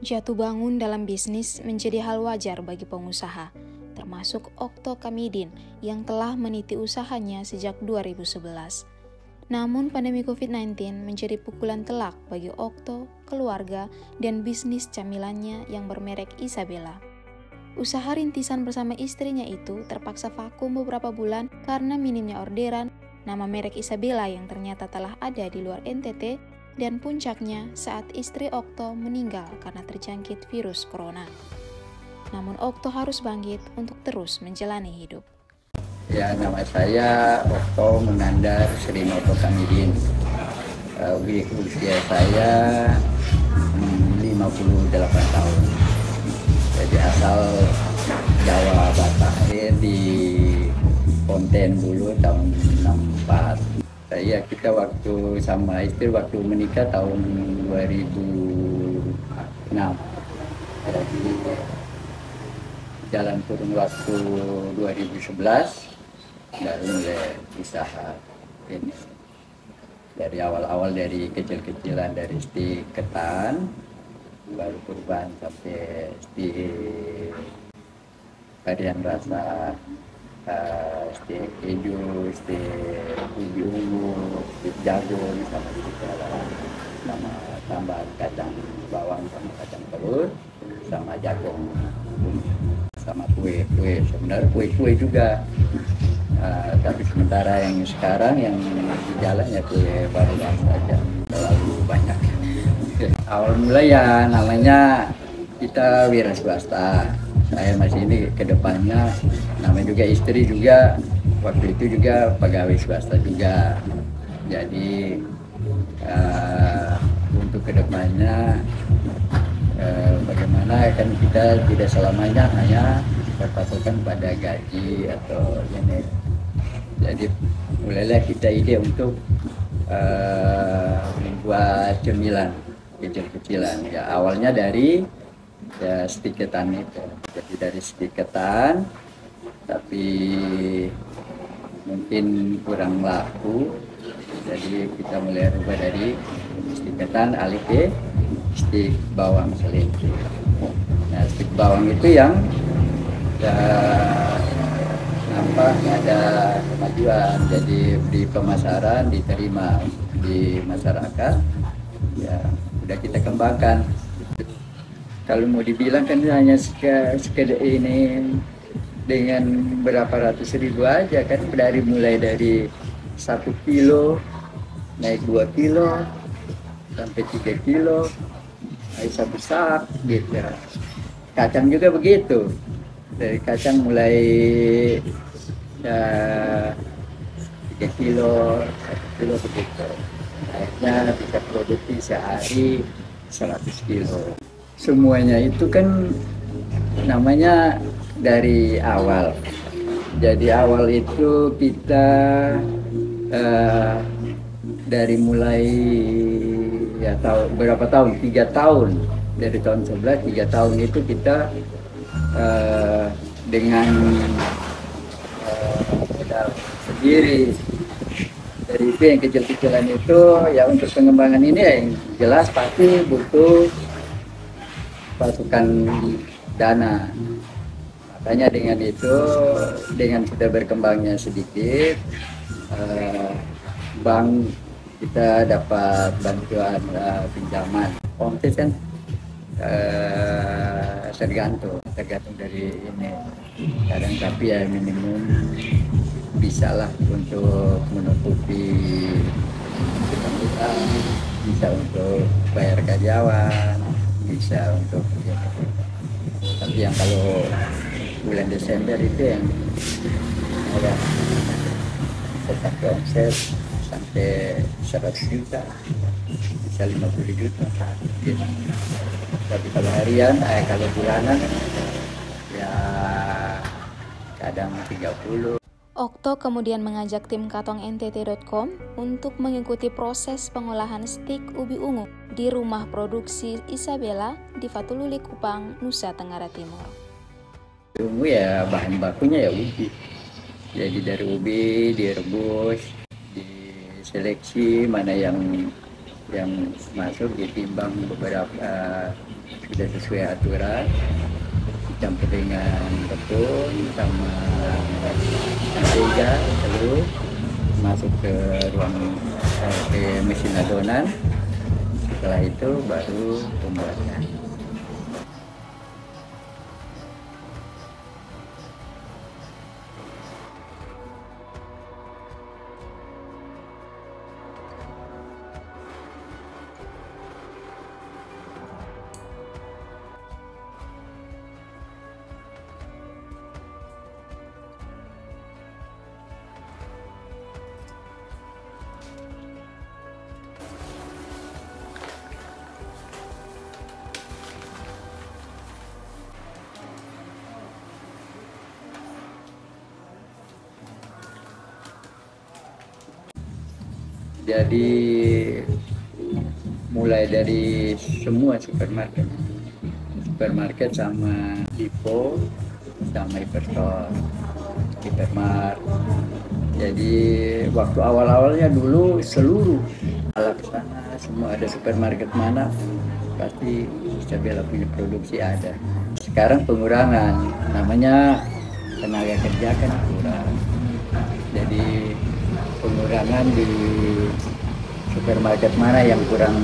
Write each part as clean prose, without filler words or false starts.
Jatuh bangun dalam bisnis menjadi hal wajar bagi pengusaha, termasuk Okto Kamidin yang telah meniti usahanya sejak 2011. Namun pandemi COVID-19 menjadi pukulan telak bagi Okto, keluarga, dan bisnis camilannya yang bermerek Isabella. Usaha rintisan bersama istrinya itu terpaksa vakum beberapa bulan karena minimnya orderan. Nama merek Isabella yang ternyata telah ada di luar NTT, dan puncaknya saat istri Okto meninggal karena terjangkit virus corona. Namun Okto harus bangkit untuk terus menjalani hidup. Ya, nama saya Okto Menandar Sri Noto Kamidin. Usia saya 58 tahun. Jadi asal Jawa Batak, di Ponten dulu tahun 64. Kita waktu sama istri waktu menikah tahun 2006. Jadi jalan kurun waktu 2011 baru mulai usaha ini. Dari awal-awal dari kecil-kecilan, dari stik ketan, baru kurban sampai stik varian rasa, stik keju, stik ubi ungu, stik jagung, sama tambahan kacang bawang, sama kacang telur, sama jagung, sama kue. Sebenarnya kue juga, tapi sementara yang sekarang yang di jalan ya kue baruan saja, terlalu banyak. Awal mulai ya namanya kita wira swasta. Saya masih ini kedepannya, namanya juga istri juga waktu itu juga pegawai swasta juga. Jadi untuk kedepannya bagaimana kan kita tidak selamanya hanya berpatokan pada gaji atau ini. Jadi mulailah kita ide untuk membuat cemilan kecil-kecilan. Ya awalnya dari stik ketan itu. Jadi dari stik ketan, tapi mungkin kurang laku. Jadi kita mulai rubah dari stik ketan alih ke stik bawang selinci. Nah, stik bawang itu yang nampak ada kemajuan. Jadi di pemasaran diterima di masyarakat. Ya, udah kita kembangkan. Kalau mau dibilang kan hanya sekedar ini dengan berapa ratus ribu aja kan, mulai dari 1 kilo naik 2 kilo sampai 3 kilo naik 1 sak gitu. Kacang juga begitu, dari kacang mulai ya, 3 kilo 1 kilo begitu, naiknya bisa produksi sehari 100 kilo. Semuanya itu kan namanya dari awal. Jadi awal itu kita dari mulai ya berapa tahun? 3 tahun. Dari tahun 11, 3 tahun itu kita dengan modal sendiri. Dari itu yang kecil-kecilan itu ya untuk pengembangan ini ya yang jelas pasti butuh pasukan dana. Makanya dengan itu, dengan sudah berkembangnya sedikit, bank kita dapat bantuan pinjaman. Omset kan tergantung dari ini. Kadang tapi ya minimum bisa lah untuk menutupi utang, bisa untuk bayar karyawan, bisa untuk tapi yang kalau bulan Desember itu yang ada sampai omset sampai 100 juta, bisa 50 juta gitu. Tapi kalau harian, kalau bulanan ya kadang 30. Okto kemudian mengajak tim katongNTT.com untuk mengikuti proses pengolahan stik ubi ungu di rumah produksi Isabella di Fatululi, Kupang, Nusa Tenggara Timur. Ungu ya bahan bakunya ya ubi. Jadi dari ubi direbus, diseleksi mana yang masuk, ditimbang beberapa sudah sesuai aturan, dicampur dengan tepung sama mentega, telur, masuk ke ruang ke mesin adonan. Setelah itu baru pembuatan. Jadi mulai dari semua supermarket sama Lipo sama Hyperstore, Hypermart. Jadi waktu awal-awalnya dulu seluruh Laksana semua ada supermarket mana pasti Isabella punya produksi ada. Sekarang pengurangan, namanya tenaga kerja kan kurang. Jadi pengurangan di supermarket mana yang kurang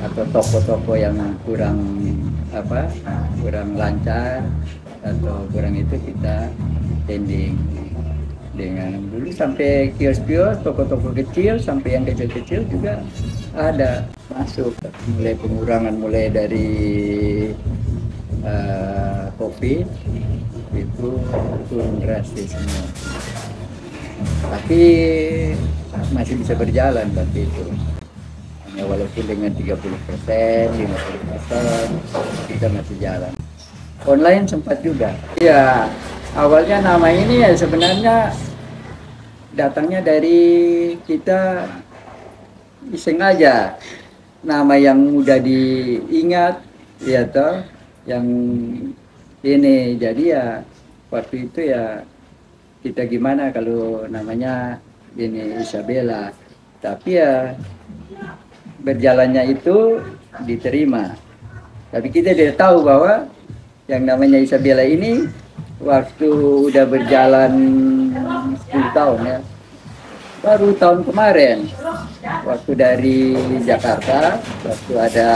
atau toko-toko yang kurang lancar atau kurang itu kita tending dengan dulu sampai kios-kios, toko-toko kecil sampai yang kecil-kecil juga ada masuk. Mulai pengurangan mulai dari COVID itu turun drastis semua. Tapi masih bisa berjalan waktu itu. Hanya walaupun dengan 30%, 50% kita masih jalan. Online sempat juga. Ya, awalnya nama ini ya sebenarnya datangnya dari kita iseng aja. Nama yang mudah diingat, ya toh, yang ini. Jadi ya waktu itu ya kita gimana kalau namanya ini Isabella, tapi ya berjalannya itu diterima. Tapi kita tidak tahu bahwa yang namanya Isabella ini waktu udah berjalan 10 tahun ya, baru tahun kemarin waktu dari Jakarta, waktu ada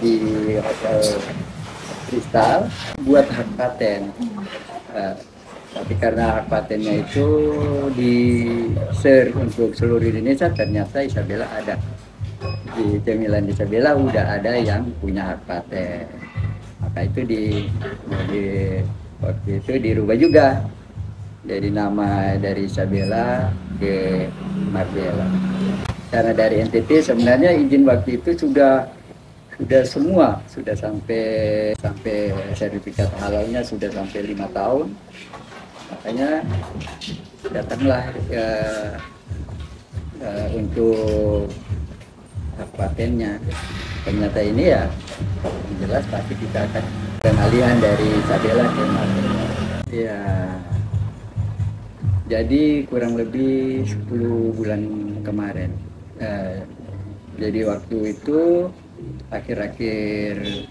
di Hotel Kristal buat hak paten. Tapi karena hak patennya itu di share untuk seluruh Indonesia, ternyata Isabella ada. Di cemilan Isabella udah ada yang punya hak paten. Maka itu waktu itu dirubah juga. Jadi nama dari Isabella ke Marbella. Karena dari NTT sebenarnya izin waktu itu sudah semua, sudah sampai sertifikat halalnya sudah sampai 5 tahun. Makanya datanglah untuk hak patennya. Ternyata ini ya jelas pasti kita akan pengalihan dari Isabella ke Marbella. Ya, jadi kurang lebih 10 bulan kemarin. Jadi waktu itu akhir-akhir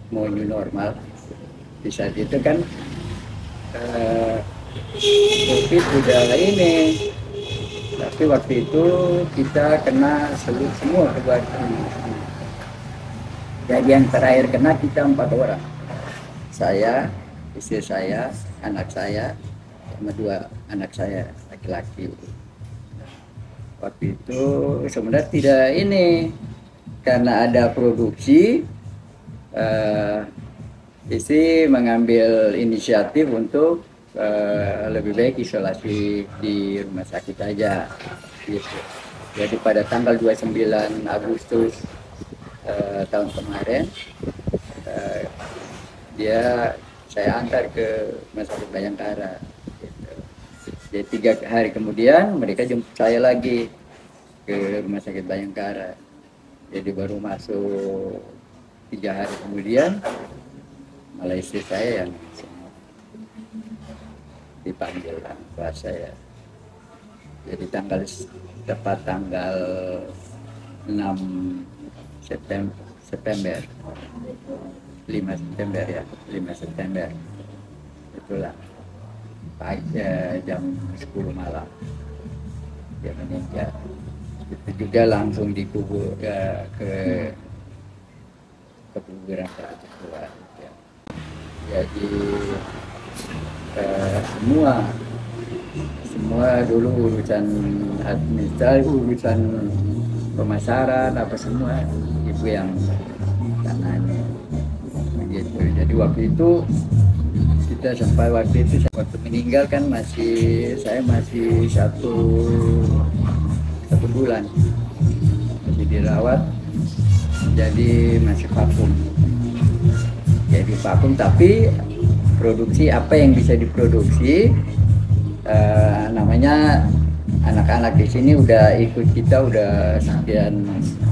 mau new normal, di saat itu kan COVID udah ini, tapi waktu itu kita kena semua keluarga. Jadi yang terakhir kena kita 4 orang, saya, istri saya, anak saya, sama 2 anak saya laki-laki. Waktu itu sebenarnya tidak ini, karena ada produksi, istri mengambil inisiatif untuk lebih baik isolasi di rumah sakit aja gitu. Jadi pada tanggal 29 Agustus tahun kemarin saya antar ke Rumah Sakit Bayangkara gitu. Jadi 3 hari kemudian mereka jemput saya lagi ke Rumah Sakit Bayangkara. Jadi baru masuk 3 hari kemudian malah istri saya yang dipanggil kuasa ya. Jadi tepat tanggal 6 September, September 5 September ya, 5 September itulah pagi, jam 10 malam dia meninggal. Itu juga langsung dikubur ke kuburan Tua ya. Jadi semua dulu urusan administrasi, urusan pemasaran apa semua ibu yang tangani begitu. Jadi waktu itu kita sampai waktu meninggal kan saya masih satu bulan masih dirawat, jadi masih vakum. Jadi vakum tapi produksi apa yang bisa diproduksi, namanya anak-anak di sini udah ikut kita udah sekian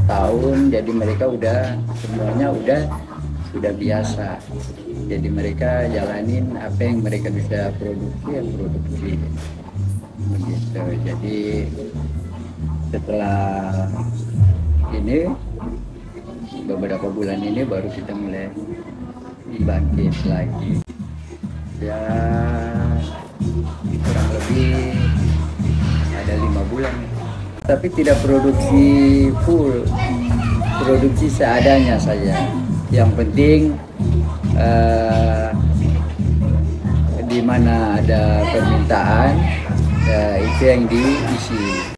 tahun, jadi mereka semuanya sudah biasa. Jadi mereka jalanin apa yang mereka bisa produksi, yang produksi begitu. Jadi setelah ini beberapa bulan ini baru kita mulai bangkit lagi ya, kurang lebih ada 5 bulan, tapi tidak produksi full, produksi seadanya saja. Yang penting di mana ada permintaan itu yang diisi.